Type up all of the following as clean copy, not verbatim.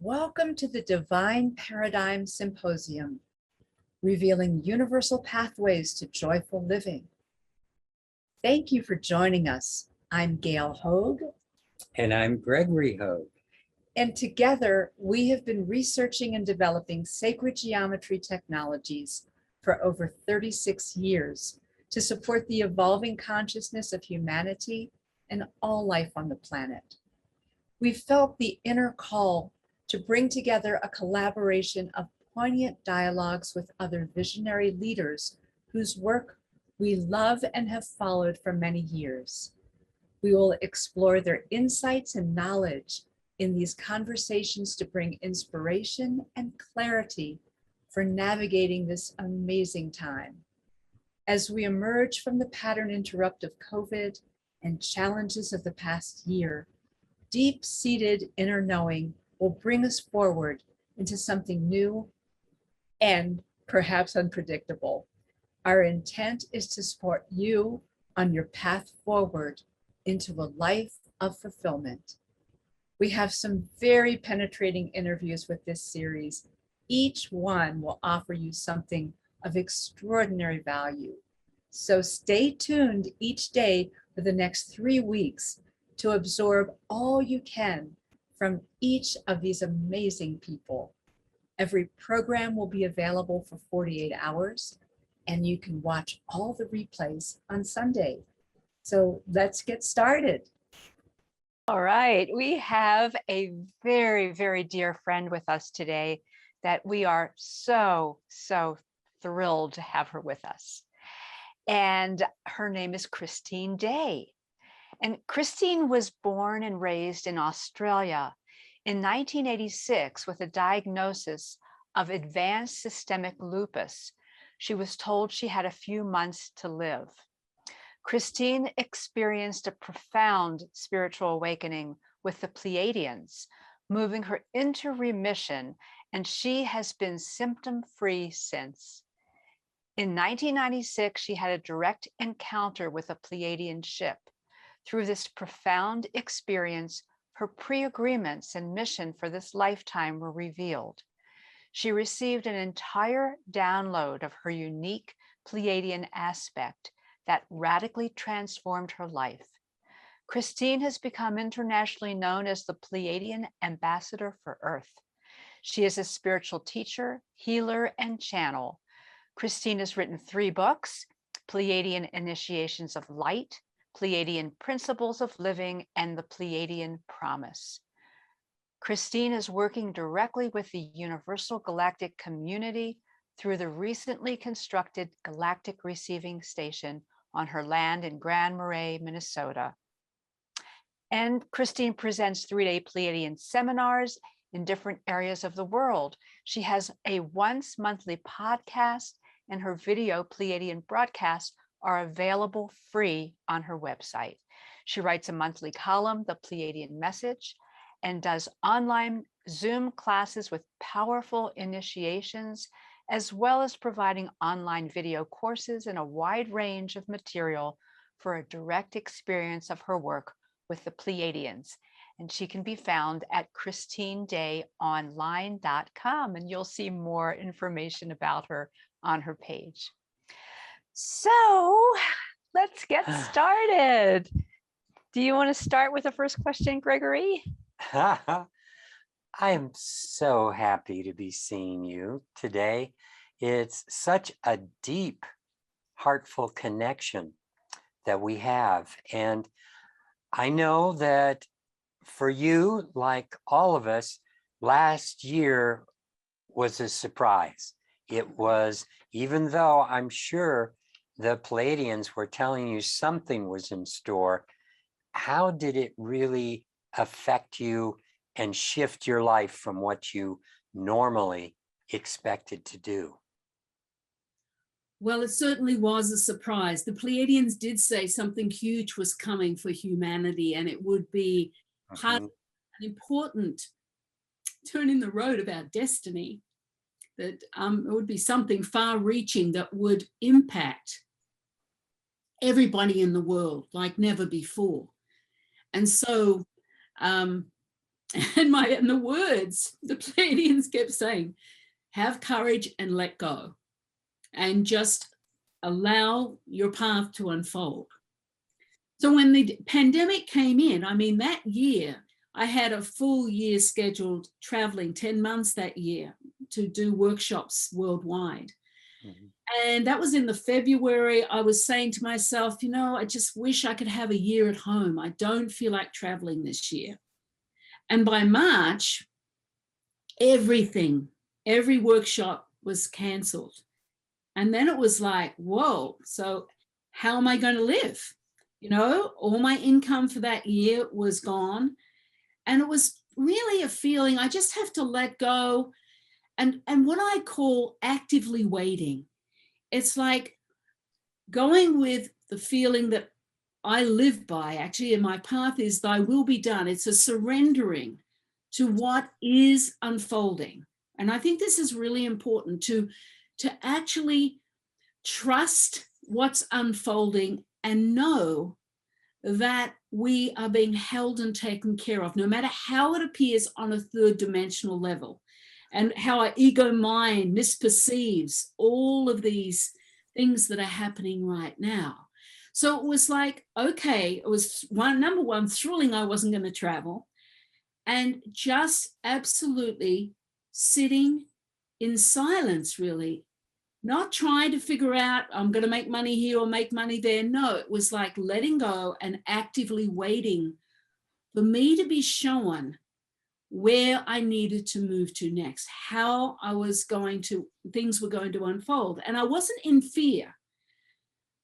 Welcome to the Divine Paradigm Symposium, revealing universal pathways to joyful living. Thank you for joining us. I'm Gail Hogue. And I'm Gregory Hogue. And together, we have been researching and developing sacred geometry technologies for over 36 years to support the evolving consciousness of humanity and all life on the planet. We felt the inner call to bring together a collaboration of poignant dialogues with other visionary leaders whose work we love and have followed for many years. We will explore their insights and knowledge in these conversations to bring inspiration and clarity for navigating this amazing time. As we emerge from the pattern interrupt of COVID and challenges of the past year, deep-seated inner knowing will bring us forward into something new and perhaps unpredictable. Our intent is to support you on your path forward into a life of fulfillment. We have some very penetrating interviews with this series. Each one will offer you something of extraordinary value. So stay tuned each day for the next 3 weeks to absorb all you can from each of these amazing people. Every program will be available for 48 hours, and you can watch all the replays on Sunday. So let's get started. All right, we have a very, very dear friend with us today that we are so thrilled to have her with us. And her name is Christine Day. And Christine was born and raised in Australia in 1986 with a diagnosis of advanced systemic lupus. She was told she had a few months to live. Christine experienced a profound spiritual awakening with the Pleiadians, moving her into remission, and she has been symptom-free since. In 1996, she had a direct encounter with a Pleiadian ship. Through this profound experience, her pre-agreements and mission for this lifetime were revealed. She received an entire download of her unique Pleiadian aspect that radically transformed her life. Christine has become internationally known as the Pleiadian Ambassador for Earth. She is a spiritual teacher, healer, and channel. Christine has written 3 books, Pleiadian Initiations of Light, Pleiadian Principles of Living, and the Pleiadian Promise. Christine is working directly with the Universal Galactic Community through the recently constructed Galactic Receiving Station on her land in Grand Marais, Minnesota. And Christine presents 3-day Pleiadian seminars in different areas of the world. She has a once-monthly podcast, and her video Pleiadian broadcasts are available free on her website. She writes a monthly column, The Pleiadian Message, and does online Zoom classes with powerful initiations, as well as providing online video courses and a wide range of material for a direct experience of her work with the Pleiadians. And she can be found at christinedayonline.com, and you'll see more information about her on her page. So let's get started. Do you want to start with the first question, Gregory? I am so happy to be seeing you today. It's such a deep, heartful connection that we have. And I know that for you, like all of us, last year was a surprise. It was, even though I'm sure the Pleiadians were telling you something was in store, how did it really affect you and shift your life from what you normally expected to do? Well, it certainly was a surprise. The Pleiadians did say something huge was coming for humanity, and it would be part of an important turn in the road of our destiny, that it would be something far-reaching that would impact everybody in the world like never before. And so And the words, the Pleiadians kept saying, have courage and let go, and just allow your path to unfold. So when the pandemic came in, I mean, that year, I had a full year scheduled traveling, 10 months that year, to do workshops worldwide. And that was in the February. I was saying to myself, you know, I just wish I could have a year at home. I don't feel like traveling this year. And by March, every workshop was cancelled. And then it was like, whoa, so how am I going to live? You know, all my income for that year was gone. And it was really a feeling, I just have to let go. And what I call actively waiting. It's like going with the feeling that I live by, actually, in my path is thy will be done. It's a surrendering to what is unfolding. And I think this is really important to actually trust what's unfolding and know that we are being held and taken care of, no matter how it appears on a third dimensional level, and how our ego mind misperceives all of these things that are happening right now. So it was like, okay, it was number one, thrilling I wasn't going to travel, and just absolutely sitting in silence, really, not trying to figure out, I'm going to make money here or make money there. No, it was like letting go and actively waiting for me to be shown where I needed to move to next, how things were going to unfold. And I wasn't in fear.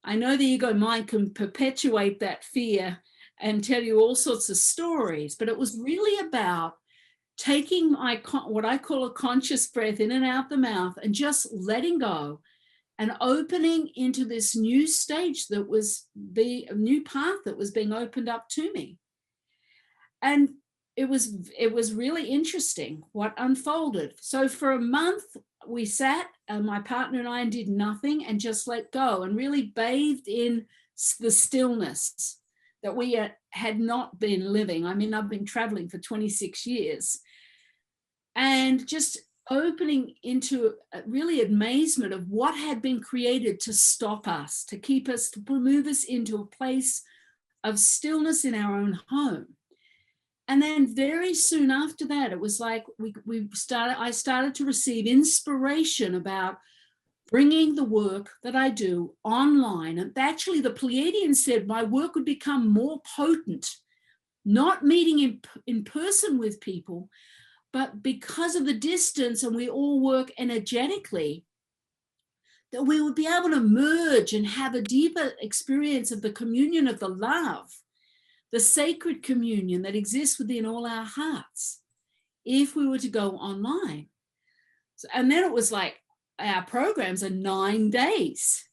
I know the ego mind can perpetuate that fear and tell you all sorts of stories, but it was really about taking what I call a conscious breath in and out the mouth and just letting go and opening into this new stage that was a new path that was being opened up to me. And it was really interesting what unfolded. So for a month, we sat, my partner and I, and did nothing and just let go and really bathed in the stillness that we had not been living. I mean, I've been traveling for 26 years. And just opening into really amazement of what had been created to stop us, to keep us, to move us into a place of stillness in our own home. And then very soon after that, it was like I started to receive inspiration about bringing the work that I do online. And actually the Pleiadians said my work would become more potent, not meeting in person with people, but because of the distance and we all work energetically, that we would be able to merge and have a deeper experience of the communion of the love, the sacred communion that exists within all our hearts, if we were to go online. And then it was like, our programs are 9 days.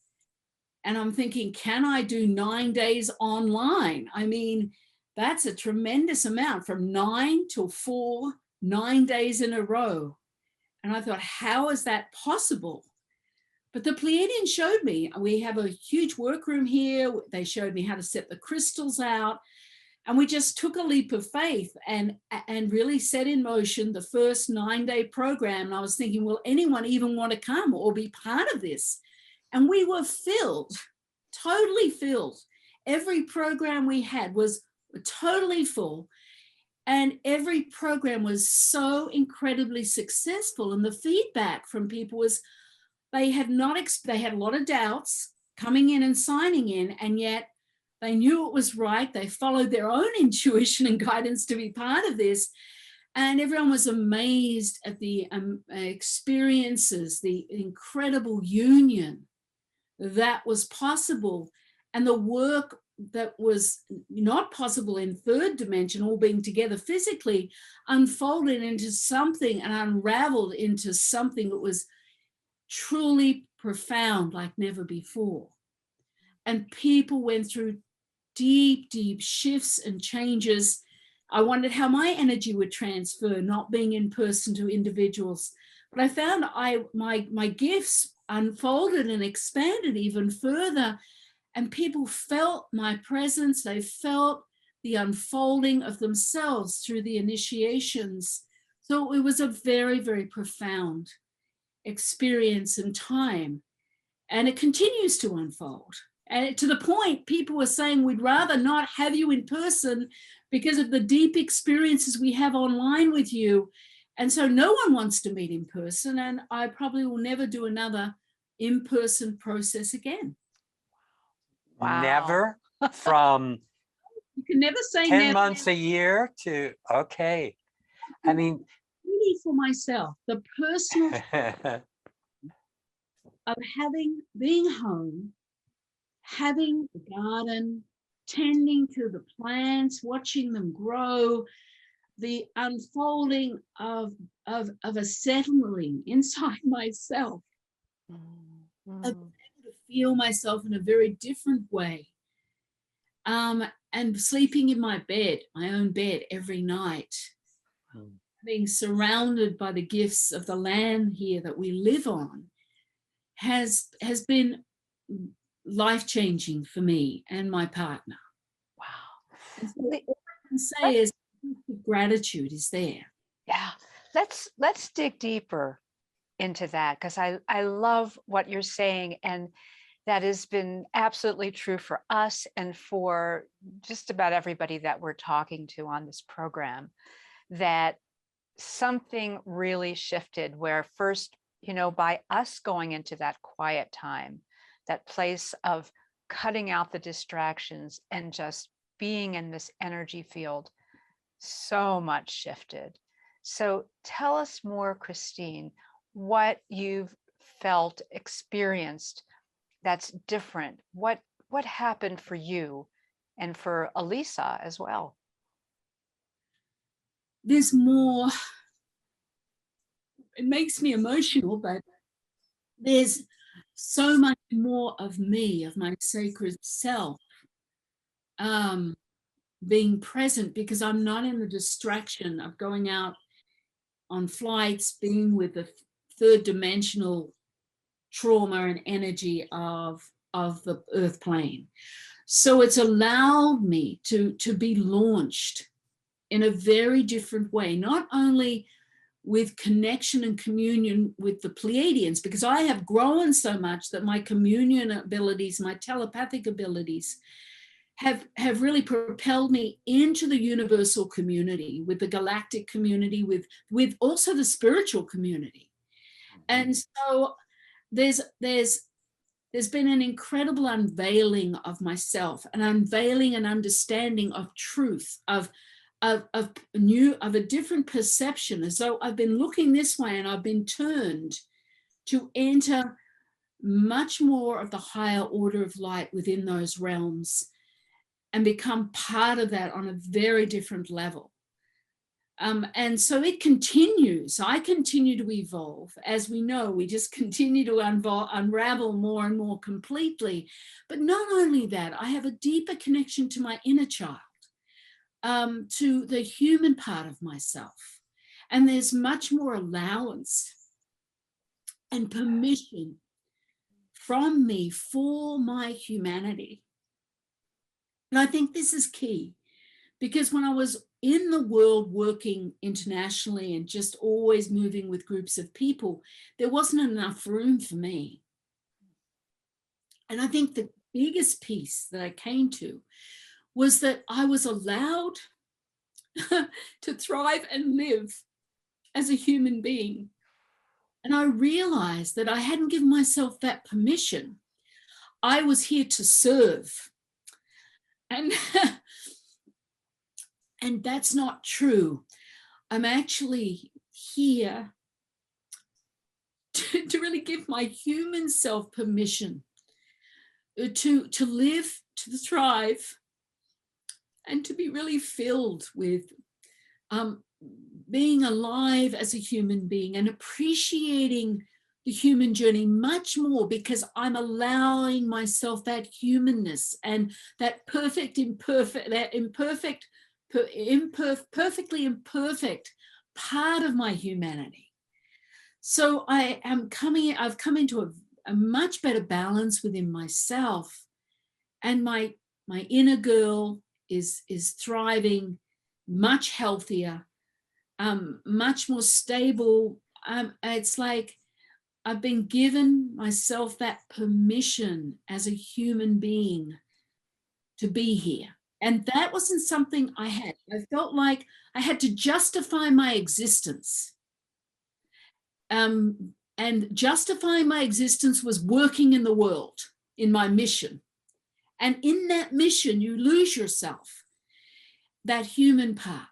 And I'm thinking, can I do 9 days online? I mean, that's a tremendous amount, from 9 till 4, 9 days in a row. And I thought, how is that possible? But the Pleiadians showed me. We have a huge workroom here. They showed me how to set the crystals out. And we just took a leap of faith and really set in motion the first 9-day program. And I was thinking, will anyone even want to come or be part of this? And we were filled, totally filled. Every program we had was totally full. And every program was so incredibly successful. And the feedback from people was they had a lot of doubts coming in and signing in, and yet they knew it was right. They followed their own intuition and guidance to be part of this. And everyone was amazed at the experiences, the incredible union that was possible, and the work that was not possible in third dimension, all being together physically, unfolded into something and unraveled into something that was truly profound like never before. And people went through deep, deep shifts and changes. I wondered how my energy would transfer, not being in person to individuals. But I found my gifts unfolded and expanded even further. And people felt my presence. They felt the unfolding of themselves through the initiations. So it was a very, very profound experience and time. And it continues to unfold. And to the point, people were saying, we'd rather not have you in person because of the deep experiences we have online with you. And so no one wants to meet in person. And I probably will never do another in-person process again. Wow. Never from You can never say 10 never. months a year to, okay. I mean, Really for myself, the personal of being home, having a garden, tending to the plants, watching them grow, the unfolding of a settling inside myself, of being able to feel myself in a very different way, and sleeping in my bed, my own bed every night, being surrounded by the gifts of the land here that we live on, has been life-changing for me and my partner. Wow. And so all I can say is gratitude is there. Yeah, let's dig deeper into that, because I love what you're saying, and that has been absolutely true for us and for just about everybody that we're talking to on this program, that something really shifted where first, by us going into that quiet time, that place of cutting out the distractions and just being in this energy field, so much shifted. So tell us more, Christine, what you've felt, experienced that's different. What happened for you and for Elisa as well? There's more, it makes me emotional, but there's so much more of me, of my sacred self, being present, because I'm not in the distraction of going out on flights, being with the third dimensional trauma and energy of the earth plane. So it's allowed me to be launched in a very different way, not only with connection and communion with the Pleiadians, because I have grown so much that my communion abilities, my telepathic abilities have really propelled me into the universal community, with the galactic community, with also the spiritual community. And so there's been an incredible unveiling of myself, an unveiling and understanding of truth, of a different perception, as though I've been looking this way and I've been turned to enter much more of the higher order of light within those realms and become part of that on a very different level. And so it continues. I continue to evolve. As we know, we just continue to unravel more and more completely. But not only that, I have a deeper connection to my inner child, to the human part of myself. And there's much more allowance and permission from me for my humanity. And I think this is key, because when I was in the world working internationally and just always moving with groups of people, there wasn't enough room for me. And I think the biggest piece that I came to was that I was allowed to thrive and live as a human being. And I realized that I hadn't given myself that permission. I was here to serve. And and that's not true. I'm actually here to really give my human self permission to live, to thrive, and to be really filled with being alive as a human being and appreciating the human journey much more, because I'm allowing myself that humanness and that perfectly imperfect part of my humanity. So I've come into a much better balance within myself, and my inner girl is thriving, much healthier, much more stable. It's like I've been given myself that permission as a human being to be here. And that wasn't something I had. I felt like I had to justify my existence. And justifying my existence was working in the world, in my mission. And in that mission, you lose yourself, that human part.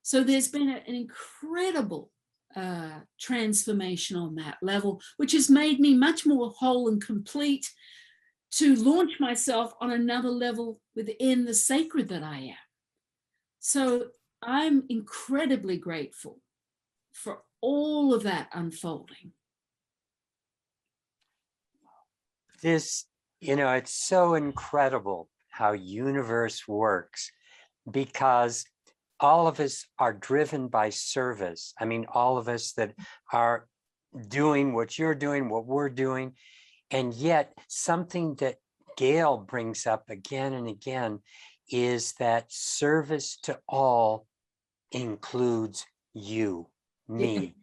So there's been an incredible transformation on that level, which has made me much more whole and complete to launch myself on another level within the sacred that I am. So I'm incredibly grateful for all of that unfolding. This, it's so incredible how universe works, because all of us are driven by service. I mean, all of us that are doing what you're doing, what we're doing. And yet something that Gail brings up again and again is that service to all includes you, me.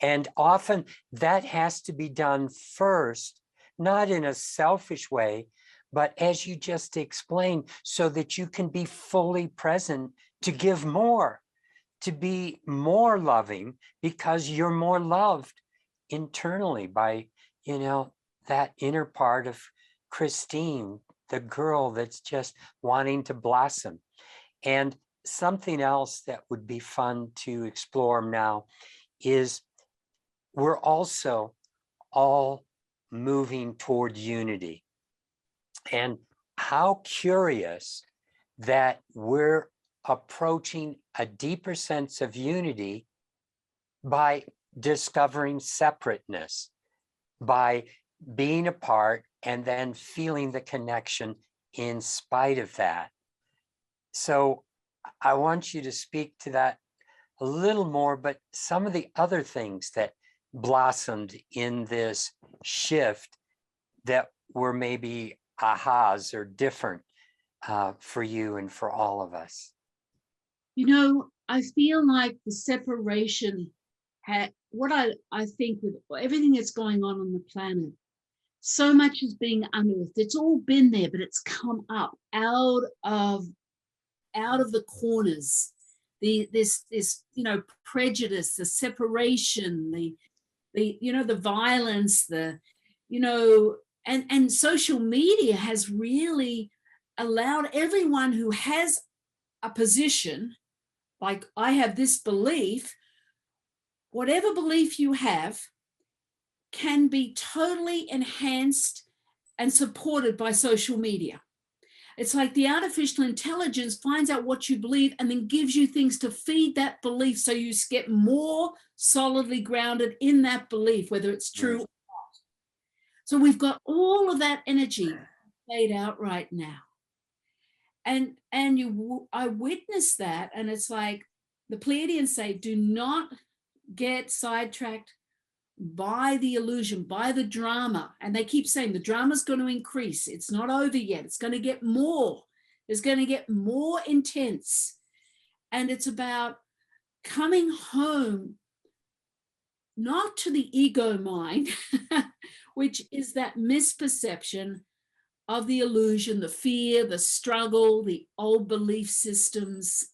And often that has to be done first, not in a selfish way, but as you just explained, so that you can be fully present to give more, to be more loving, because you're more loved internally by, that inner part of Christine, the girl that's just wanting to blossom. And something else that would be fun to explore now is we're also all moving toward unity. And how curious that we're approaching a deeper sense of unity by discovering separateness, by being apart and then feeling the connection in spite of that. So I want you to speak to that a little more, but some of the other things that blossomed in this shift that were maybe ahas or different for you and for all of us. I feel like the separation had what I think with everything that's going on the planet, so much is being unearthed. It's all been there, but it's come up out of the corners. This prejudice, the separation, the violence, and social media has really allowed everyone who has a position, like I have this belief, whatever belief you have can be totally enhanced and supported by social media. It's like the artificial intelligence finds out what you believe and then gives you things to feed that belief so you get more solidly grounded in that belief, whether it's true or not. So we've got all of that energy played out right now. And I witnessed that, and it's like the Pleiadians say, do not get sidetracked by the illusion, by the drama. And they keep saying the drama's going to increase. It's not over yet. It's going to get more. It's going to get more intense. And it's about coming home, not to the ego mind, which is that misperception of the illusion, the fear, the struggle, the old belief systems.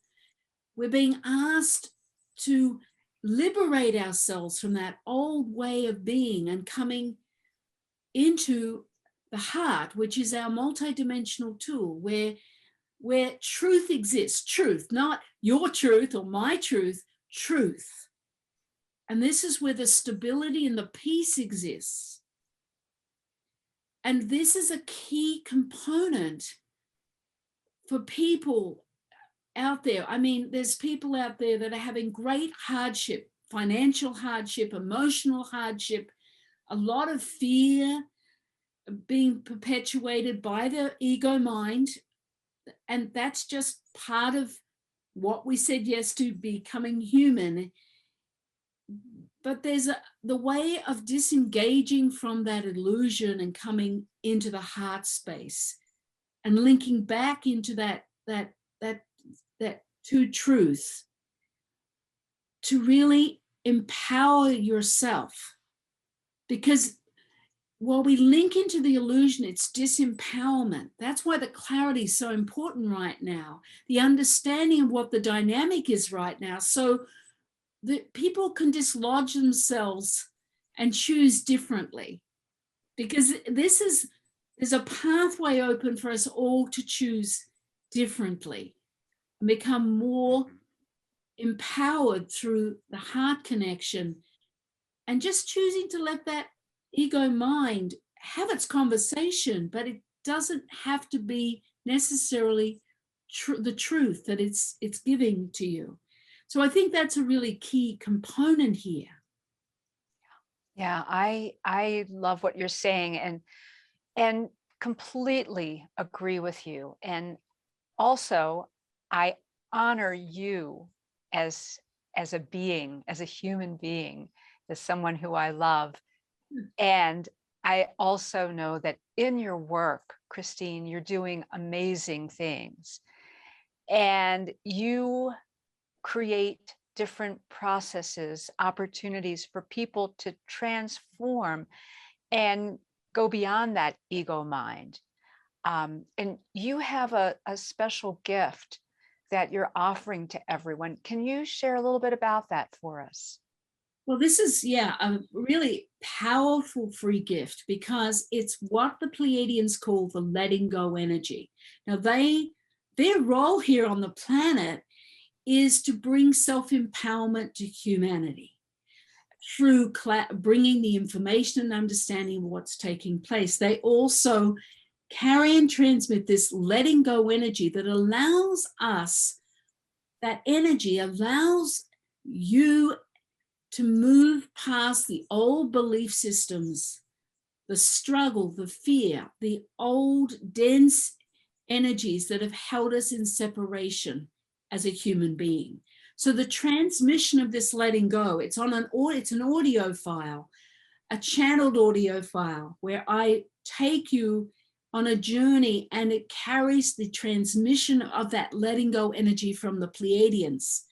We're being asked to liberate ourselves from that old way of being and coming into the heart, which is our multidimensional tool, where truth exists. Truth, not your truth or my truth, truth. And this is where the stability and the peace exists. And this is a key component for people out there. I mean, there's people out there that are having great hardship, financial hardship, emotional hardship, a lot of fear being perpetuated by the ego mind. And that's just part of what we said yes to, becoming human. But there's the way of disengaging from that illusion and coming into the heart space and linking back into that that that that to truth, to really empower yourself. Because while we link into the illusion, it's disempowerment. That's why the clarity is so important right now. The understanding of what the dynamic is right now, so that people can dislodge themselves and choose differently. Because there's a pathway open for us all to choose differently and become more empowered through the heart connection, and just choosing to let that ego mind have its conversation, but it doesn't have to be necessarily the truth that it's giving to you. So I think that's a really key component here. Yeah, I love what you're saying, and completely agree with you. And also, I honor you as a being, as a human being, as someone who I love. And I also know that in your work, Christine, you're doing amazing things. And you create different processes, opportunities for people to transform and go beyond that ego mind. And you have a special gift that you're offering to everyone. Can you share a little bit about that for us? Well, this is, a really powerful free gift, because it's what the Pleiadians call the letting go energy. Now, their role here on the planet is to bring self-empowerment to humanity through bringing the information and understanding of what's taking place. They also carry and transmit this letting go energy that allows us, that energy allows you to move past the old belief systems, the struggle, the fear, the old dense energies that have held us in separation as a human being. So the transmission of this letting go, it's an audio file, a channeled audio file, where I take you on a journey, and it carries the transmission of that letting go energy from the Pleiadians.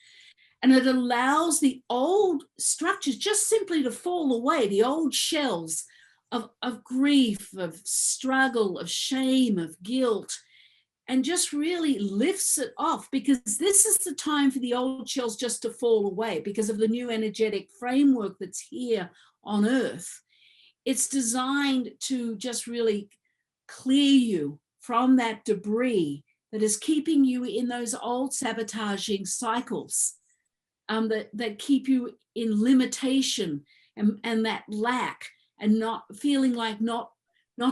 And it allows the old structures just simply to fall away, the old shells of grief, of struggle, of shame, of guilt, and just really lifts it off, because this is the time for the old shells just to fall away because of the new energetic framework that's here on Earth. It's designed to just really clear you from that debris that is keeping you in those old sabotaging cycles, that keep you in limitation and that lack, and not feeling like not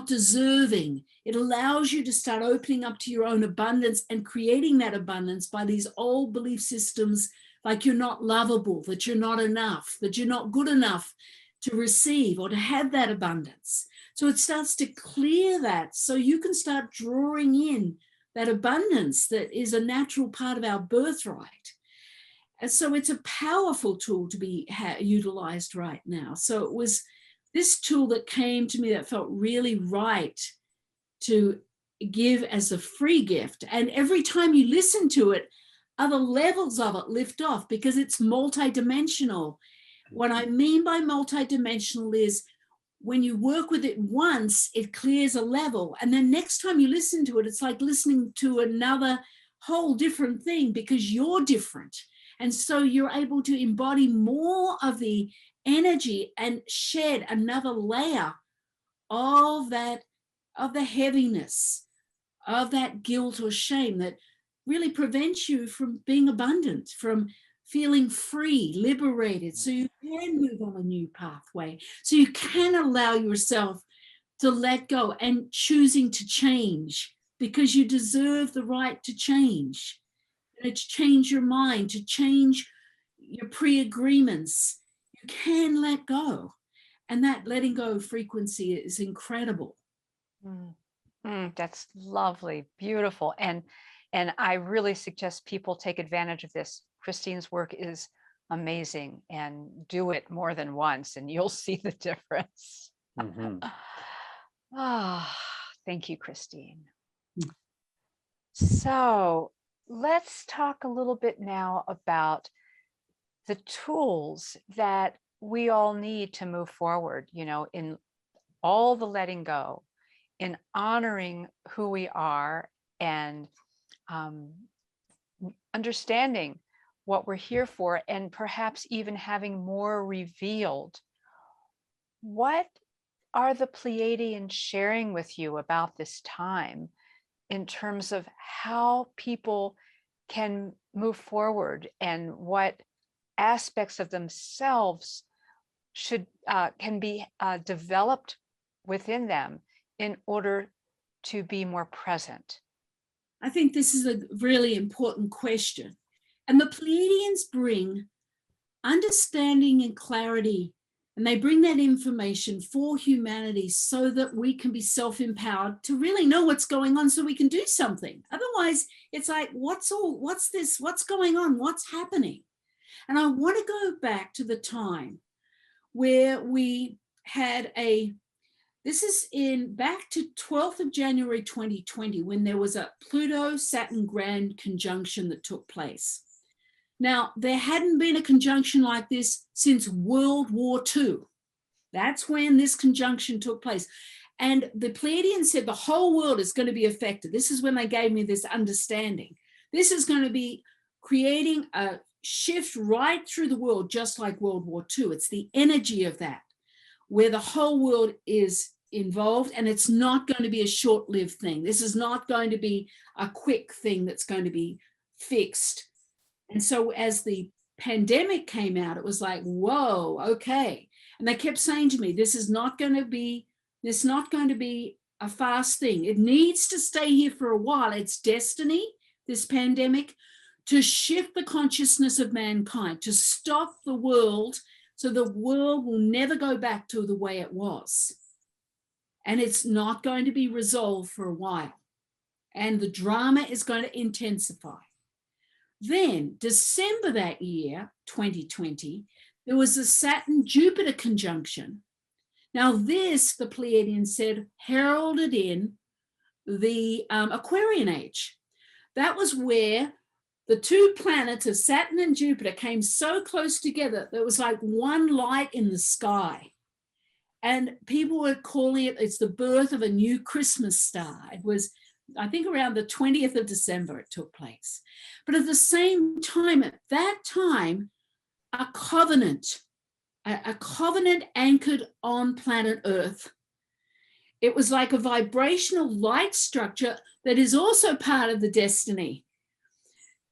deserving. It allows you to start opening up to your own abundance and creating that abundance by these old belief systems, like you're not lovable, that you're not enough, that you're not good enough to receive or to have that abundance. So it starts to clear that, so you can start drawing in that abundance that is a natural part of our birthright. And so it's a powerful tool to be utilized right now. So it was this tool that came to me that felt really right to give as a free gift. And every time you listen to it, other levels of it lift off, because it's multidimensional. What I mean by multidimensional is, when you work with it once, it clears a level. And then next time you listen to it, it's like listening to another whole different thing, because you're different. And so you're able to embody more of the energy and shed another layer of that, of the heaviness, of that guilt or shame that really prevents you from being abundant, from feeling free, liberated, so you can move on a new pathway, so you can allow yourself to let go and choosing to change, because you deserve the right to change. To change your mind, to change your pre-agreements. You can let go. And that letting go frequency is incredible. That's lovely, beautiful. And I really suggest people take advantage of this. Christine's work is amazing, and do it more than once and you'll see the difference. Mhm. Ah, thank you, Christine. So let's talk a little bit now about the tools that we all need to move forward, in all the letting go, in honoring who we are, and understanding what we're here for, and perhaps even having more revealed. What are the Pleiadians sharing with you about this time in terms of how people can move forward, and what aspects of themselves can be developed within them in order to be more present? I think this is a really important question. And the Pleiadians bring understanding and clarity, and they bring that information for humanity so that we can be self-empowered to really know what's going on, so we can do something. Otherwise, it's like, what's this? What's going on? What's happening? And I want to go back to the time where we had this is back to 12th of January 2020, when there was a Pluto-Saturn grand conjunction that took place. Now, there hadn't been a conjunction like this since World War II. That's when this conjunction took place. And the Pleiadians said the whole world is going to be affected. This is when they gave me this understanding. This is going to be creating a shift right through the world, just like World War II. It's the energy of that, where the whole world is involved, and it's not going to be a short-lived thing. This is not going to be a quick thing that's going to be fixed. And so as the pandemic came out, it was like, whoa, okay. And they kept saying to me, this is not going to be a fast thing. It needs to stay here for a while. It's destiny, this pandemic, to shift the consciousness of mankind, to stop the world so the world will never go back to the way it was. And it's not going to be resolved for a while. And the drama is going to intensify. Then, December that year, 2020, there was a Saturn-Jupiter conjunction. Now this, the Pleiadians said, heralded in the Aquarian age. That was where the two planets of Saturn and Jupiter came so close together that it was like one light in the sky. And people were calling it's the birth of a new Christmas star. It was, I think, around the 20th of December it took place. But at the same time, at that time, a covenant anchored on planet Earth. It was like a vibrational light structure that is also part of the destiny.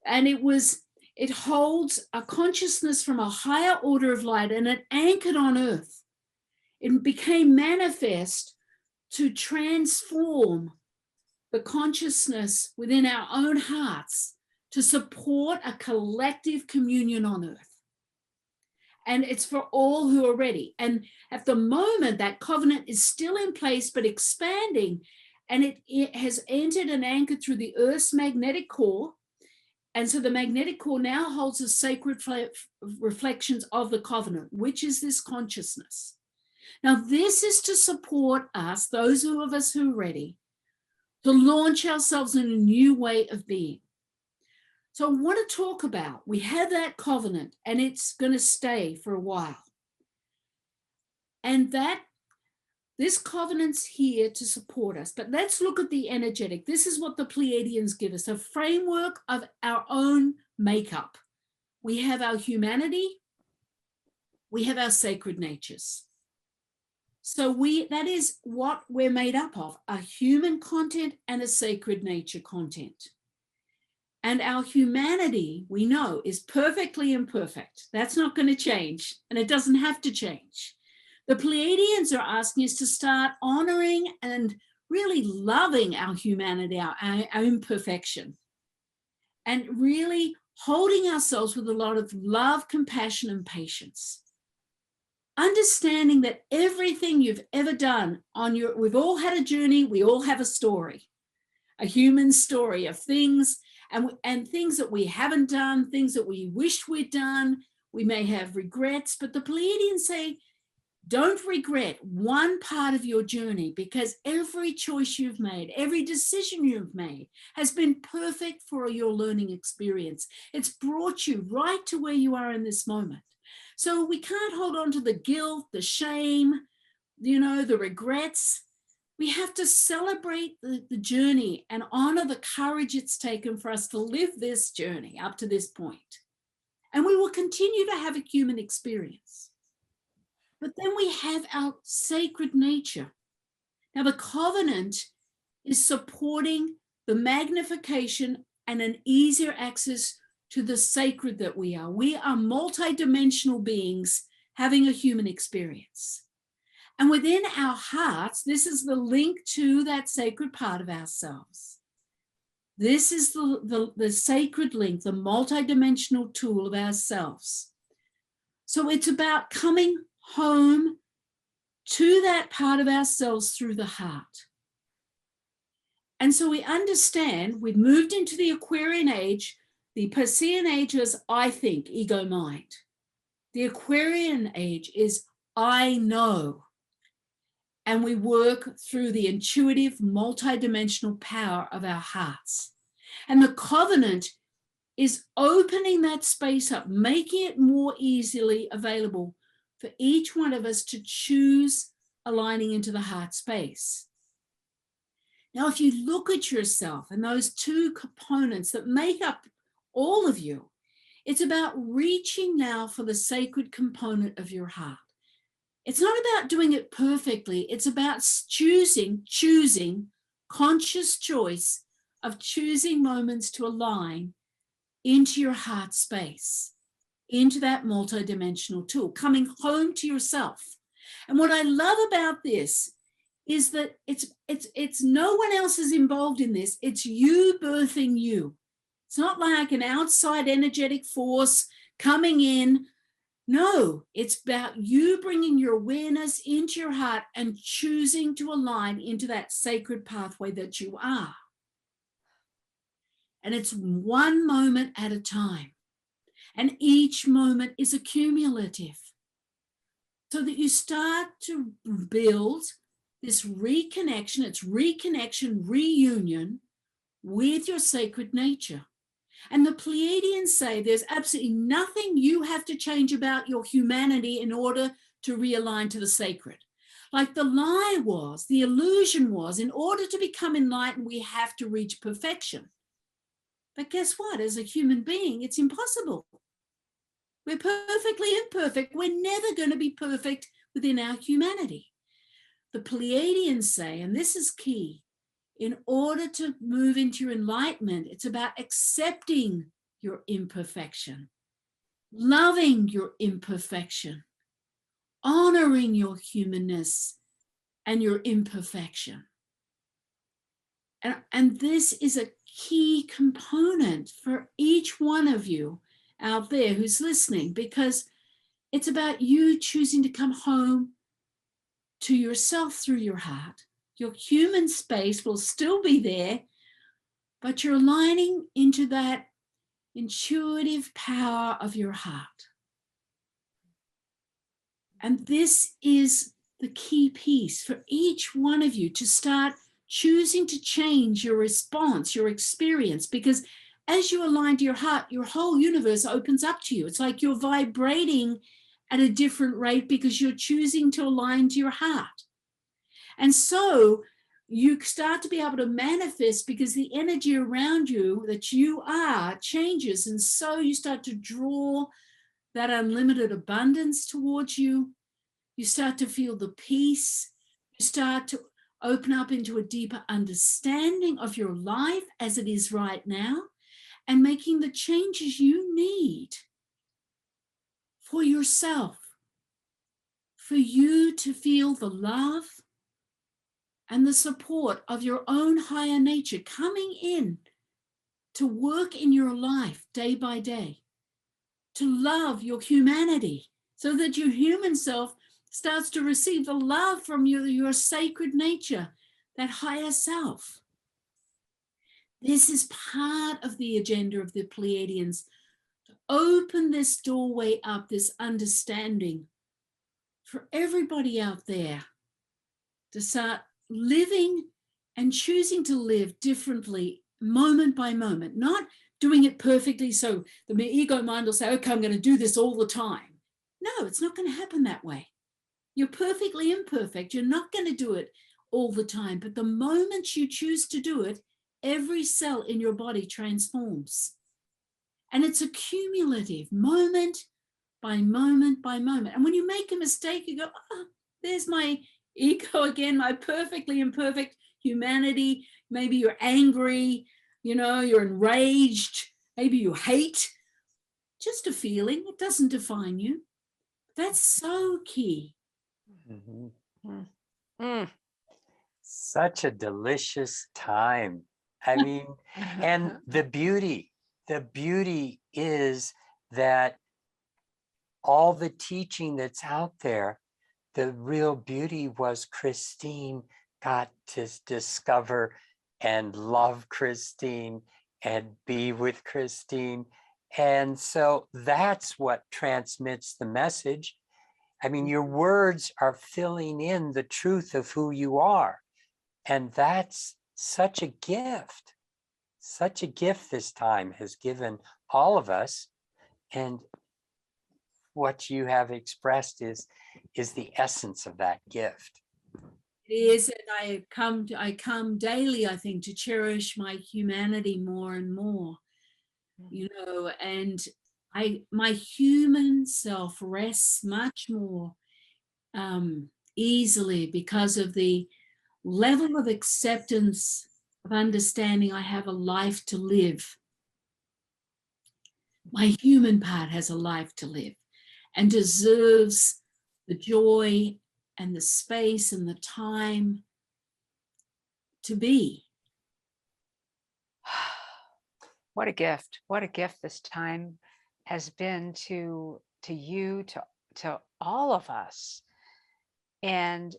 And it holds a consciousness from a higher order of light, and it anchored on Earth. It became manifest to transform the consciousness within our own hearts to support a collective communion on Earth. And it's for all who are ready. And at the moment, that covenant is still in place, but expanding. And it has entered and anchored through the Earth's magnetic core. And so the magnetic core now holds the sacred reflections of the covenant, which is this consciousness. Now, this is to support us, those of us who are ready, to launch ourselves in a new way of being. So I want to talk about, we have that covenant, and it's going to stay for a while. And this covenant's here to support us. But let's look at the energetic. This is what the Pleiadians give us, a framework of our own makeup. We have our humanity. We have our sacred natures. So that is what we're made up of, a human content and a sacred nature content. And our humanity, we know, is perfectly imperfect. That's not going to change, and it doesn't have to change. The Pleiadians are asking us to start honoring and really loving our humanity, our imperfection, and really holding ourselves with a lot of love, compassion, and patience. Understanding that everything you've ever done we've all had a journey, we all have a story, a human story of things, and things that we haven't done, things that we wished we'd done. We may have regrets, but the Pleiadians say, Don't regret one part of your journey, because every choice you've made, every decision you've made has been perfect for your learning experience. It's brought you right to where you are in this moment. So we can't hold on to the guilt, the shame, the regrets. We have to celebrate the journey and honor the courage it's taken for us to live this journey up to this point. And we will continue to have a human experience. But then we have our sacred nature. Now, the covenant is supporting the magnification and an easier access to the sacred that we are. We are multidimensional beings having a human experience. And within our hearts, this is the link to that sacred part of ourselves. This is the sacred link, the multidimensional tool of ourselves. So it's about coming home to that part of ourselves through the heart. And so we understand we've moved into the Aquarian age. The Persean age is I think, ego, mind. The Aquarian age is I know. And we work through the intuitive, multidimensional power of our hearts. And the covenant is opening that space up, making it more easily available for each one of us to choose aligning into the heart space. Now, if you look at yourself and those two components that make up all of you, it's about reaching now for the sacred component of your heart. It's not about doing it perfectly. It's about choosing conscious choice of choosing moments to align into your heart space, into that multidimensional tool, coming home to yourself. And what I love about this is that it's no one else is involved in this. It's you birthing you. It's not like an outside energetic force coming in. No, it's about you bringing your awareness into your heart and choosing to align into that sacred pathway that you are. And it's one moment at a time. And each moment is accumulative. So that you start to build this reconnection, it's reconnection, reunion with your sacred nature. And the Pleiadians say there's absolutely nothing you have to change about your humanity in order to realign to the sacred. Like the lie was, the illusion was, in order to become enlightened, we have to reach perfection. But guess what? As a human being, it's impossible. We're perfectly imperfect. We're never going to be perfect within our humanity. The Pleiadians say, and this is key, in order to move into your enlightenment, it's about accepting your imperfection, loving your imperfection, honoring your humanness and your imperfection. And this is a key component for each one of you out there who's listening, because it's about you choosing to come home to yourself through your heart. Your human space will still be there, but you're aligning into that intuitive power of your heart. And this is the key piece for each one of you to start choosing to change your response, your experience, because as you align to your heart, your whole universe opens up to you. It's like you're vibrating at a different rate because you're choosing to align to your heart. And so you start to be able to manifest because the energy around you that you are changes. And so you start to draw that unlimited abundance towards you. You start to feel the peace. You start to open up into a deeper understanding of your life as it is right now and making the changes you need for yourself, for you to feel the love and the support of your own higher nature coming in to work in your life day by day, to love your humanity so that your human self starts to receive the love from your sacred nature, that higher self. This is part of the agenda of the Pleiadians, to open this doorway up, this understanding for everybody out there to start living and choosing to live differently moment by moment, not doing it perfectly. So the ego mind will say, okay, I'm going to do this all the time. No, it's not going to happen that way. You're perfectly imperfect. You're not going to do it all the time. But the moment you choose to do it, every cell in your body transforms. And it's a cumulative moment by moment by moment. And when you make a mistake, you go, oh, there's my ego again, my perfectly imperfect humanity. Maybe you're angry, you're enraged, maybe you hate. Just a feeling. It doesn't define you. That's so key. Such a delicious time. I mean, and the beauty is that all the teaching that's out there, the real beauty was Christine got to discover and love Christine and be with Christine. And so that's what transmits the message. I mean, your words are filling in the truth of who you are. And that's such a gift. Such a gift this time has given all of us. And what you have expressed is the essence of that gift. It is, and I come daily, I think, to cherish my humanity more and more, and my human self rests much more easily because of the level of acceptance, of understanding I have a life to live. My human part has a life to live and deserves the joy and the space and the time to be. What a gift. What a gift this time has been to you, to all of us. And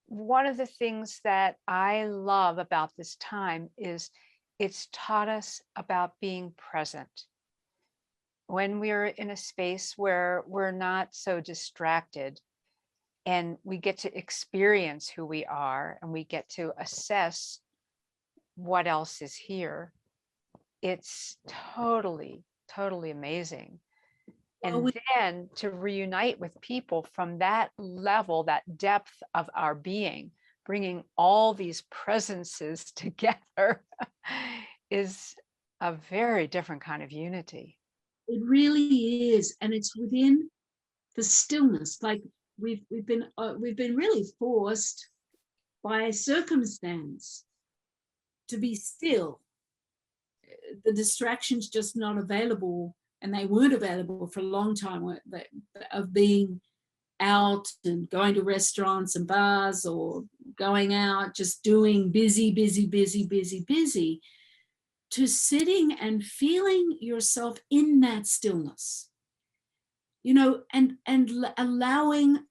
one of the things that I love about this time is it's taught us about being present. When we're in a space where we're not so distracted and we get to experience who we are and we get to assess what else is here, it's totally amazing. And then to reunite with people from that level, that depth of our being, bringing all these presences together is a very different kind of unity. It really is, and it's within the stillness. Like we've been really forced by circumstance to be still. The distractions just not available, and they weren't available for a long time, of being out and going to restaurants and bars or going out, just doing busy, to sitting and feeling yourself in that stillness, and allowing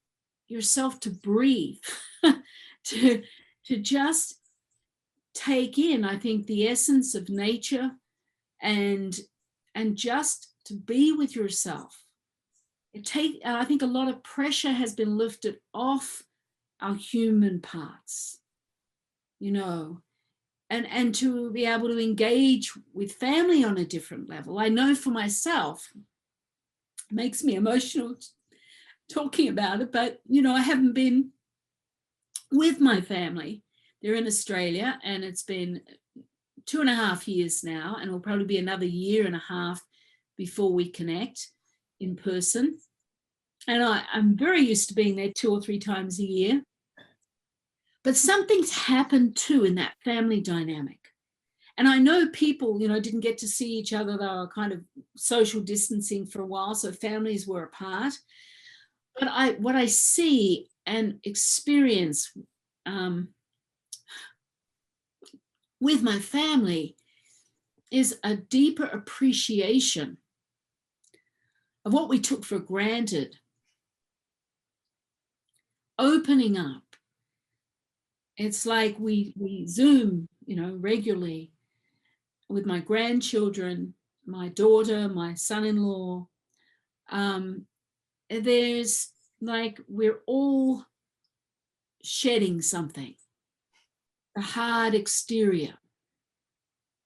yourself to breathe, to just take in, I think, the essence of nature and just to be with yourself. I think a lot of pressure has been lifted off our human parts, and to be able to engage with family on a different level. I know for myself, it makes me emotional talking about it, but I haven't been with my family. They're in Australia, and it's been 2.5 years now, and it'll probably be another 1.5 years before we connect in person. And I'm very used to being there 2 or 3 times a year. But something's happened too in that family dynamic. And I know people, didn't get to see each other. They were kind of social distancing for a while, so families were apart. But what I see and experience with my family is a deeper appreciation of what we took for granted. Opening up. It's like we Zoom, regularly with my grandchildren, my daughter, my son-in-law. There's like we're all shedding something, the hard exterior,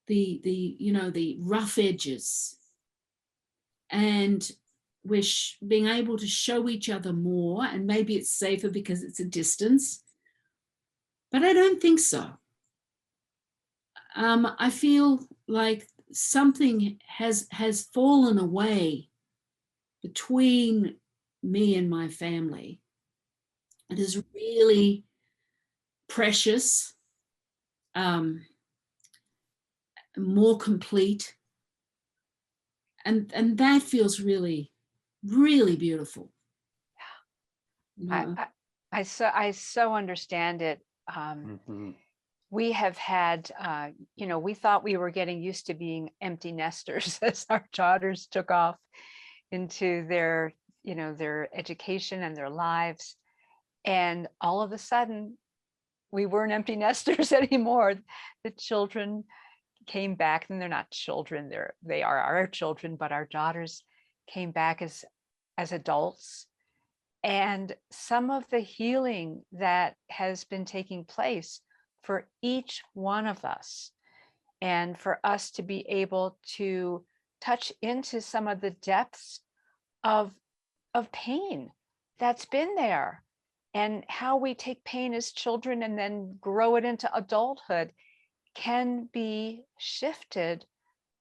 the rough edges, and we're being able to show each other more, and maybe it's safer because it's a distance, but I don't think so. I feel like something has fallen away between me and my family. It is really precious, more complete, and that feels really, really beautiful. I so understand it. We have had, we thought we were getting used to being empty nesters as our daughters took off into their, their education and their lives. And all of a sudden, we weren't empty nesters anymore. The children came back, and they're not children, they are our children, but our daughters came back as adults. And some of the healing that has been taking place for each one of us, and for us to be able to touch into some of the depths of pain that's been there, and how we take pain as children and then grow it into adulthood, can be shifted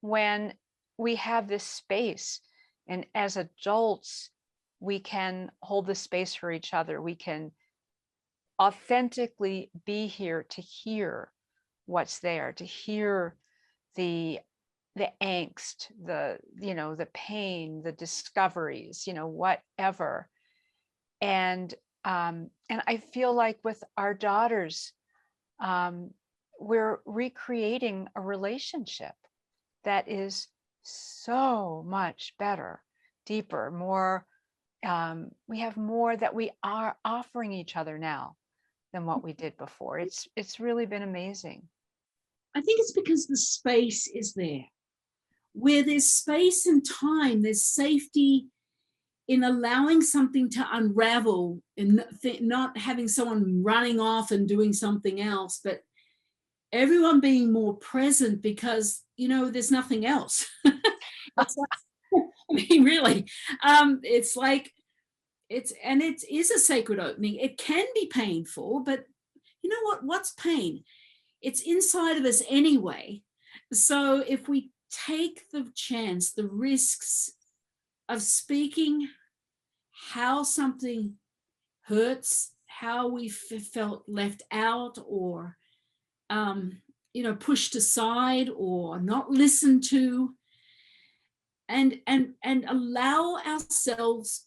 when we have this space. And as adults, we can hold the space for each other. We can authentically be here to hear what's there, to hear the angst, the pain, the discoveries, whatever. And I feel like with our daughters, we're recreating a relationship that is so much better, deeper, more. We have more that we are offering each other now than what we did before. It's really been amazing. I think it's because the space is there. Where there's space and time, there's safety in allowing something to unravel, and not having someone running off and doing something else, but everyone being more present, because there's nothing else. It's like, I mean, really, it's like it is a sacred opening. It can be painful, but you know what's pain? It's inside of us anyway. So if we take the chance, the risks of speaking how something hurts, how we felt left out, or pushed aside, or not listened to, and allow ourselves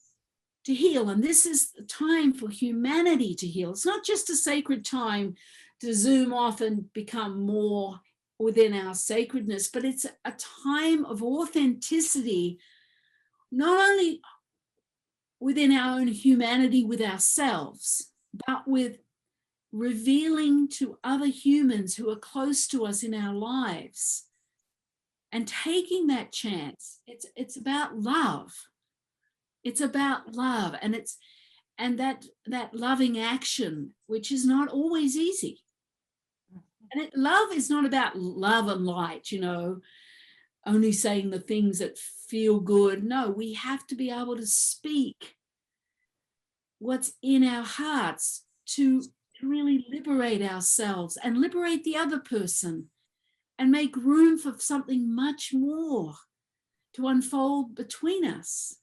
to heal. And this is the time for humanity to heal. It's not just a sacred time to zoom off and become more within our sacredness, but it's a time of authenticity, not only within our own humanity with ourselves, but with revealing to other humans who are close to us in our lives, and taking that chance. It's about love. It's about love, and that loving action, which is not always easy. And love is not about love and light, only saying the things that feel good. No, we have to be able to speak what's in our hearts to really liberate ourselves and liberate the other person, and make room for something much more to unfold between us.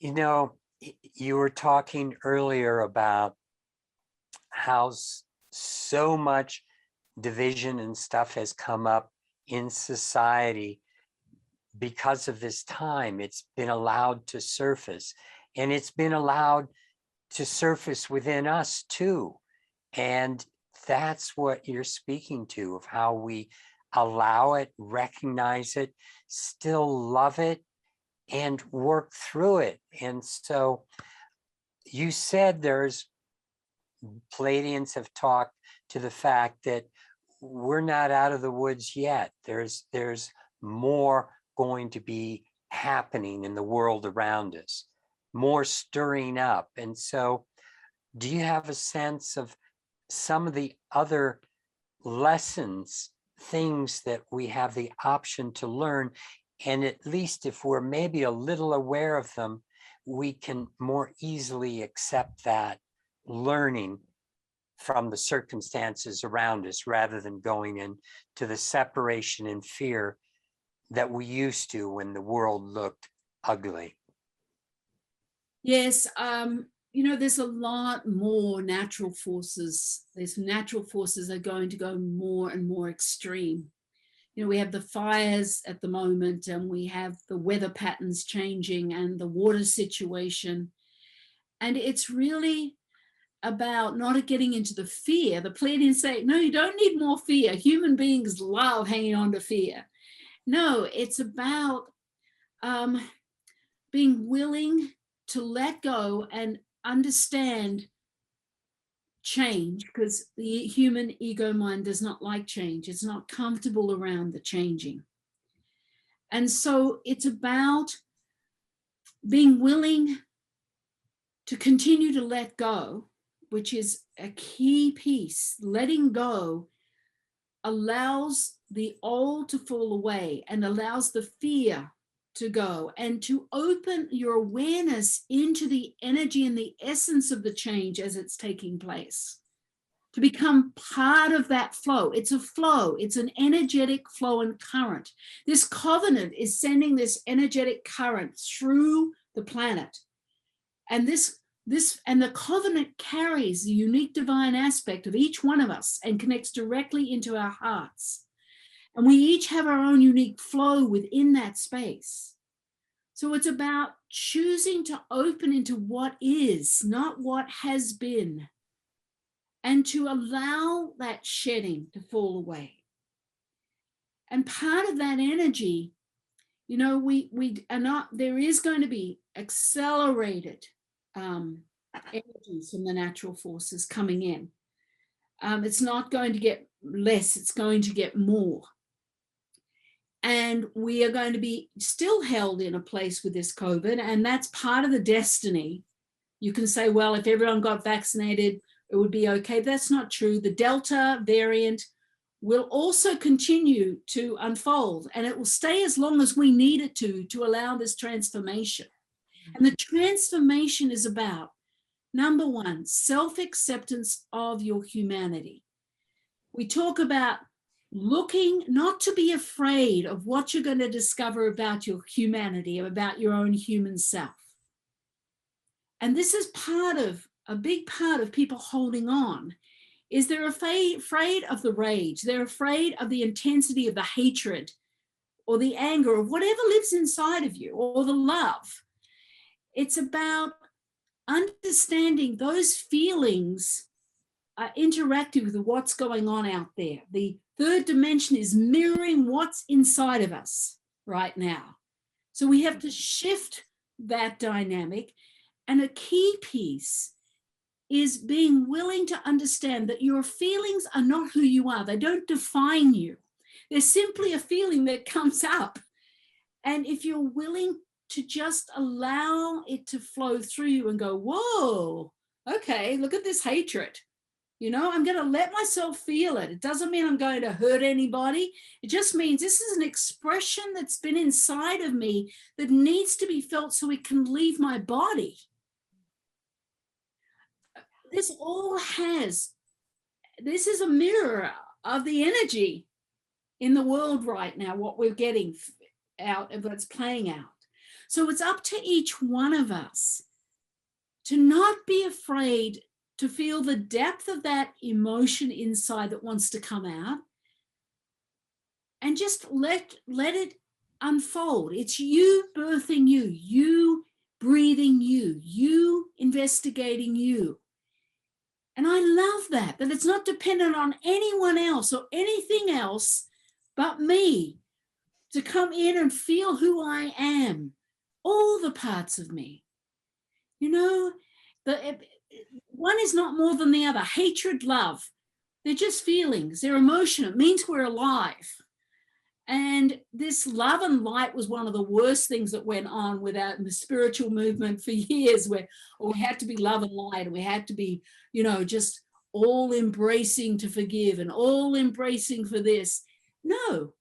You were talking earlier about how so much division and stuff has come up in society because of this time. It's been allowed to surface, and it's been allowed to surface within us too. And that's what you're speaking to, of how we allow it, recognize it, still love it, and work through it. And so you said Pleiadians have talked to the fact that we're not out of the woods yet. There's more going to be happening in the world around us. more stirring up. And so do you have a sense of some of the other lessons, things that we have the option to learn? And at least if we're maybe a little aware of them, we can more easily accept that learning from the circumstances around us, rather than going into the separation and fear that we used to when the world looked ugly. Yes, there's a lot more natural forces. These natural forces are going to go more and more extreme. We have the fires at the moment, and we have the weather patterns changing and the water situation. And it's really about not getting into the fear. The Pleiadians say, no, you don't need more fear. Human beings love hanging on to fear. No, it's about being willing to let go and understand change, because the human ego mind does not like change. It's not comfortable around the changing. And so it's about being willing to continue to let go, which is a key piece. Letting go allows the old to fall away and allows the fear to go, and to open your awareness into the energy and the essence of the change as it's taking place, to become part of that flow. It's a flow. It's an energetic flow and current. This covenant is sending this energetic current through the planet. And the covenant carries the unique divine aspect of each one of us and connects directly into our hearts. And we each have our own unique flow within that space. So it's about choosing to open into what is, not what has been, and to allow that shedding to fall away. And part of that energy, we are not, there is going to be accelerated energies from the natural forces coming in. It's not going to get less, it's going to get more. And we are going to be still held in a place with this COVID, and that's part of the destiny. You can say, well, if everyone got vaccinated, it would be okay. That's not true. The Delta variant will also continue to unfold, and it will stay as long as we need it to allow this transformation. And the transformation is about, number one, self-acceptance of your humanity. We talk about looking, not to be afraid of what you're going to discover about your humanity, about your own human self. And this is a big part of people holding on, is they're afraid of the rage. They're afraid of the intensity of the hatred or the anger or whatever lives inside of you, or the love. It's about understanding those feelings are interacting with what's going on out there. The third dimension is mirroring what's inside of us right now. So we have to shift that dynamic. And a key piece is being willing to understand that your feelings are not who you are. They don't define you. They're simply a feeling that comes up. And if you're willing to just allow it to flow through you and go, whoa, okay, look at this hatred. I'm going to let myself feel it. It doesn't mean I'm going to hurt anybody. It just means this is an expression that's been inside of me that needs to be felt so it can leave my body. This is a mirror of the energy in the world right now, what we're getting out and what's playing out. So it's up to each one of us to not be afraid to feel the depth of that emotion inside that wants to come out, and just let it unfold. It's you birthing you, you breathing you, you investigating you. And I love that it's not dependent on anyone else or anything else but me to come in and feel who I am, all the parts of me. One is not more than the other. Hatred, love, they're just feelings. They're emotion. It means we're alive. And this love and light was one of the worst things that went on without the spiritual movement for years, where we had to be love and light, and we had to be, just all embracing to forgive and all embracing for this. No,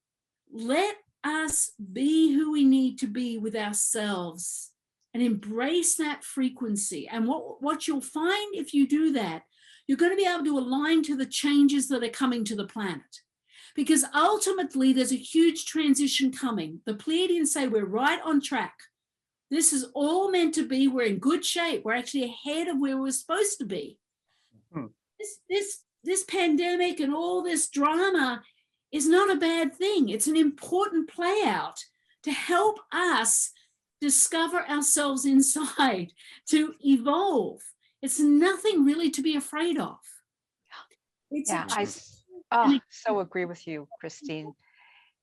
let us be who we need to be with ourselves and embrace that frequency. And what you'll find if you do that, you're going to be able to align to the changes that are coming to the planet. Because ultimately, there's a huge transition coming. The Pleiadians say we're right on track. This is all meant to be. We're in good shape. We're actually ahead of where we're supposed to be. This pandemic and all this drama is not a bad thing. It's an important play out to help us discover ourselves inside, to evolve. It's nothing really to be afraid of. It's so agree with you, Christine.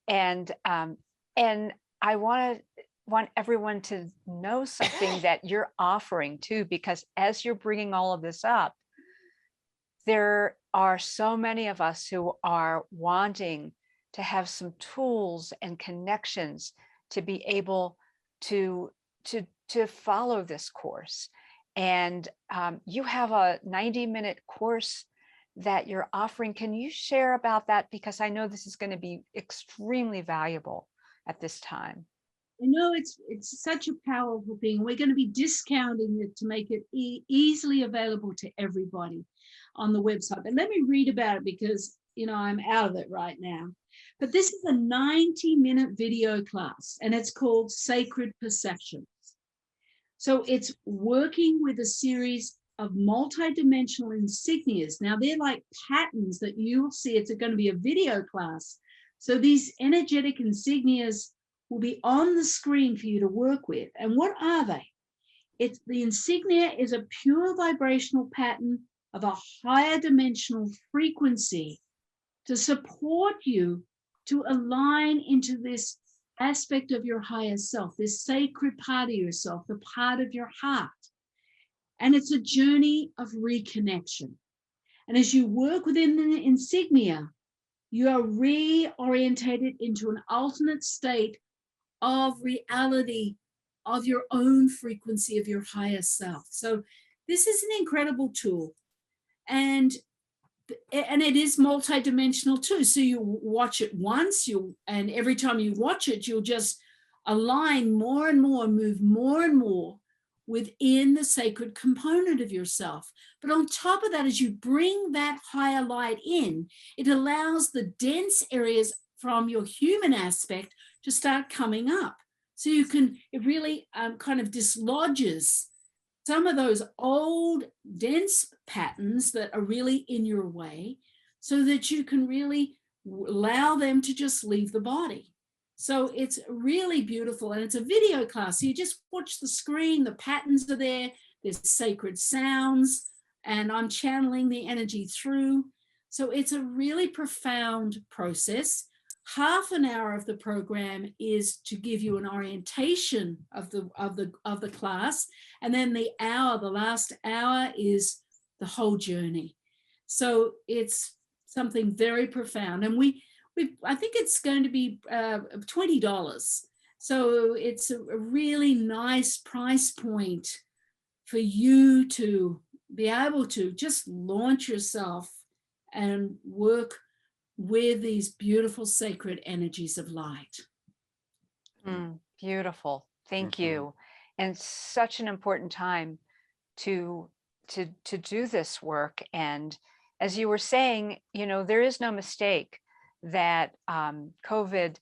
And I want everyone to know something that you're offering too, because as you're bringing all of this up, there are so many of us who are wanting to have some tools and connections to be able to follow this course. And you have a 90-minute course that you're offering. Can you share about that? Because I know this is going to be extremely valuable at this time. I know it's such a powerful thing. We're going to be discounting it to make it easily available to everybody on the website. But let me read about it, because I'm out of it right now. But this is a 90-minute video class, and it's called Sacred Perceptions. So it's working with a series of multi-dimensional insignias. Now, they're like patterns that you'll see. It's going to be a video class. So these energetic insignias will be on the screen for you to work with. And what are they? The insignia is a pure vibrational pattern of a higher dimensional frequency to support you to align into this aspect of your higher self, this sacred part of yourself, the part of your heart. And it's a journey of reconnection. And as you work within the insignia, you are reorientated into an alternate state of reality of your own frequency of your higher self. So this is an incredible tool. And it is multidimensional too. So you watch it once, and every time you watch it, you'll just align more and more, move more and more within the sacred component of yourself. But on top of that, as you bring that higher light in, it allows the dense areas from your human aspect to start coming up. So it really kind of dislodges some of those old dense patterns that are really in your way, so that you can really allow them to just leave the body. So it's really beautiful, and it's a video class. So you just watch the screen, the patterns are there, there's sacred sounds, and I'm channeling the energy through. So it's a really profound process. Half an hour of the program is to give you an orientation of the class, and then the last hour is the whole journey. So it's something very profound, and I think it's going to be $20. So it's a really nice price point for you to be able to just launch yourself and work with these beautiful sacred energies of light. Beautiful. Thank you. And such an important time to do this work. And as you were saying, there is no mistake that COVID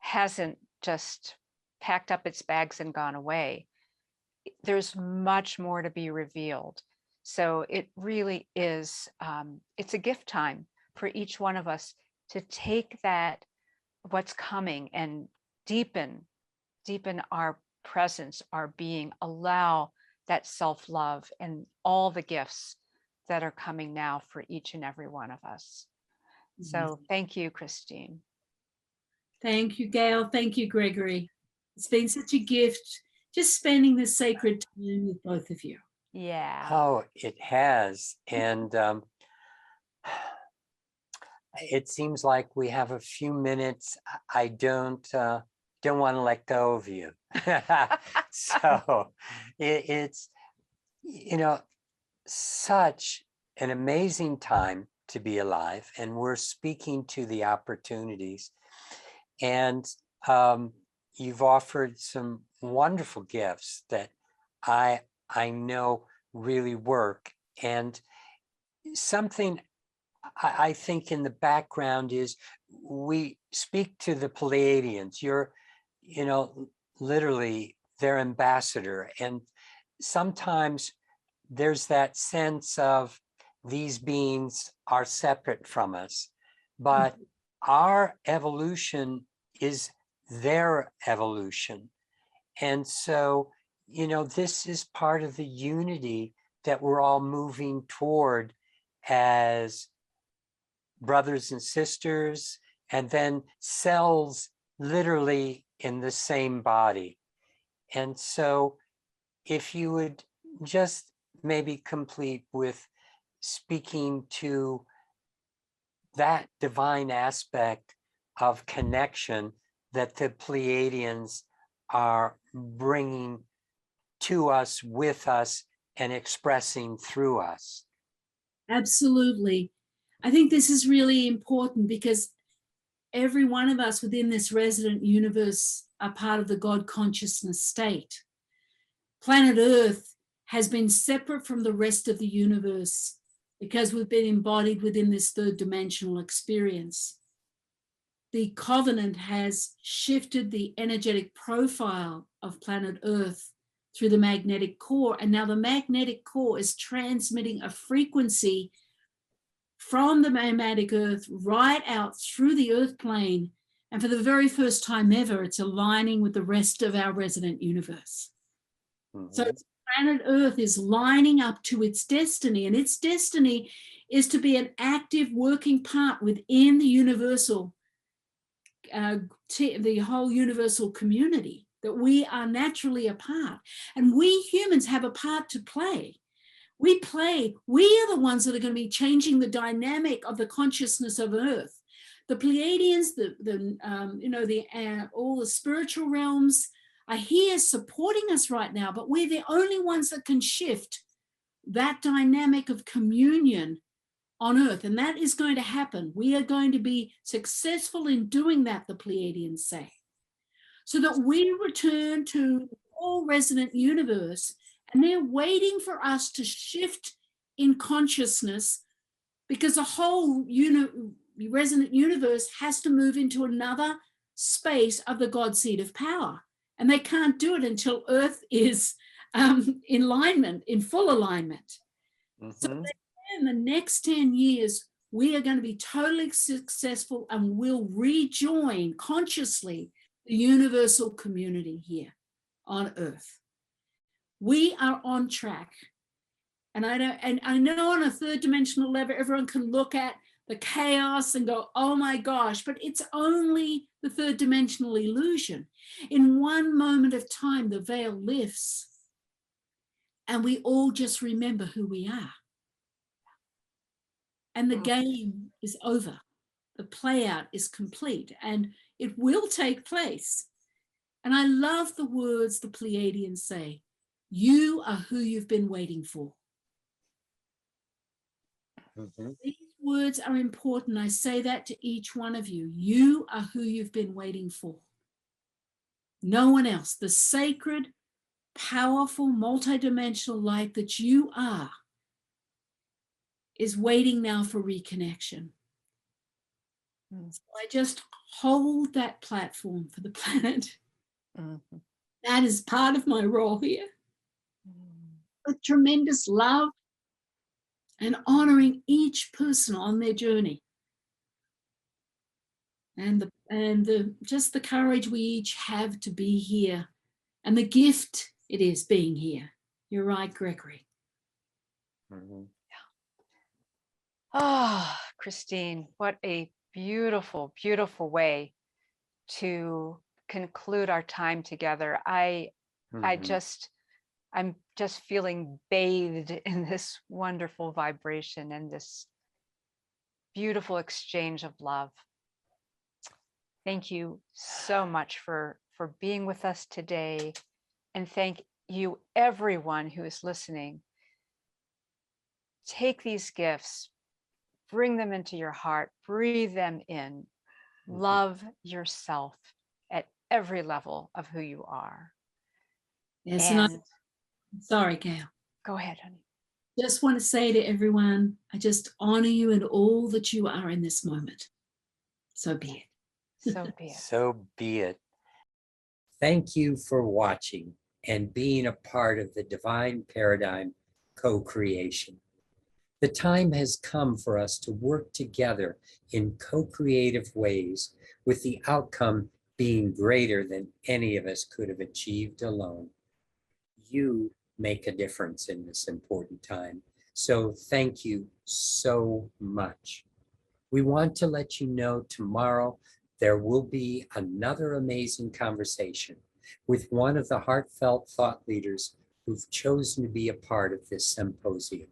hasn't just packed up its bags and gone away. There's much more to be revealed. So it really is, it's a gift time for each one of us to take that, what's coming, and deepen our presence, our being, allow that self-love and all the gifts that are coming now for each and every one of us. So thank you, Christine. Thank you, Gail. Thank you, Gregory. It's been such a gift just spending this sacred time with both of you. Yeah. Oh, it has. And it seems like we have a few minutes. I don't want to let go of you. So it's, you know, such an amazing time to be alive, and we're speaking to the opportunities. And you've offered some wonderful gifts that I know really work. And something I think in the background is we speak to the Pleiadians. You're, you know, literally their ambassador. And sometimes there's that sense of these beings are separate from us, but our evolution is their evolution. And so, you know, this is part of the unity that we're all moving toward as brothers and sisters, and then cells literally in the same body. And so if you would just maybe complete with speaking to that divine aspect of connection that the Pleiadians are bringing to us, with us, and expressing through us. Absolutely. I think this is really important because every one of us within this resident universe are part of the God consciousness state. Planet Earth has been separate from the rest of the universe because we've been embodied within this third dimensional experience. The covenant has shifted the energetic profile of planet Earth through the magnetic core, and now the magnetic core is transmitting a frequency from the magnetic Earth right out through the Earth plane, and for the very first time ever, it's aligning with the rest of our resident universe. So planet Earth is lining up to its destiny, and its destiny is to be an active working part within the universal, the whole universal community that we are naturally a part. And we humans have a part to play. We are the ones that are going to be changing the dynamic of the consciousness of Earth. The Pleiadians, all the spiritual realms are here supporting us right now, but we're the only ones that can shift that dynamic of communion on Earth, and that is going to happen. We are going to be successful in doing that, the Pleiadians say, so that we return to the whole resonant universe, and they're waiting for us to shift in consciousness, because the whole resonant universe has to move into another space of the God seed of power. And they can't do it until Earth is in alignment, in full alignment. So in the next 10 years, we are going to be totally successful, and we'll rejoin consciously the universal community here on Earth. We are on track. And I know on a third dimensional level, everyone can look at the chaos and go, oh my gosh, but it's only the third dimensional illusion. In one moment of time, the veil lifts, and we all just remember who we are. And the game is over. The play out is complete, and it will take place. And I love the words the Pleiadians say, you are who you've been waiting for. These words are important. I say that to each one of you. You are who you've been waiting for. No one else. The sacred, powerful, multidimensional light that you are is waiting now for reconnection. So I just hold that platform for the planet. That is part of my role here. With tremendous love and honoring each person on their journey. And just the courage we each have to be here, and the gift it is being here. You're right, Gregory. Oh, Christine, what a beautiful, beautiful way to conclude our time together. I'm just feeling bathed in this wonderful vibration and this beautiful exchange of love. Thank you so much for being with us today. And thank you, everyone who is listening. Take these gifts, bring them into your heart, breathe them in. Love yourself at every level of who you are. Yes, And and sorry, Gail. go ahead, honey. Just want to say to everyone, I just honor you in all that you are in this moment. So be it. So be it. So be it. Thank you for watching and being a part of the Divine Paradigm co-creation. The time has come for us to work together in co-creative ways, with the outcome being greater than any of us could have achieved alone. You make a difference in this important time, so thank you so much. We want to let you know tomorrow there will be another amazing conversation with one of the heartfelt thought leaders who've chosen to be a part of this symposium.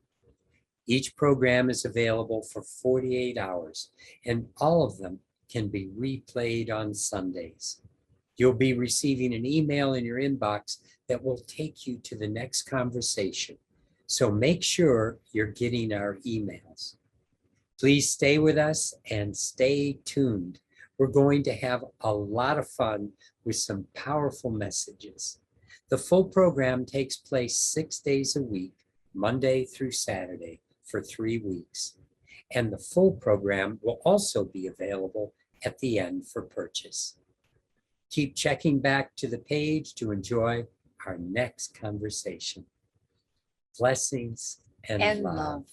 Each program is available for 48 hours, and all of them can be replayed on Sundays. You'll be receiving an email in your inbox that will take you to the next conversation, so make sure you're getting our emails. Please stay with us and stay tuned. We're going to have a lot of fun with some powerful messages. The full program takes place 6 days a week, Monday through Saturday, for 3 weeks. And the full program will also be available at the end for purchase. Keep checking back to the page to enjoy our next conversation. Blessings and love.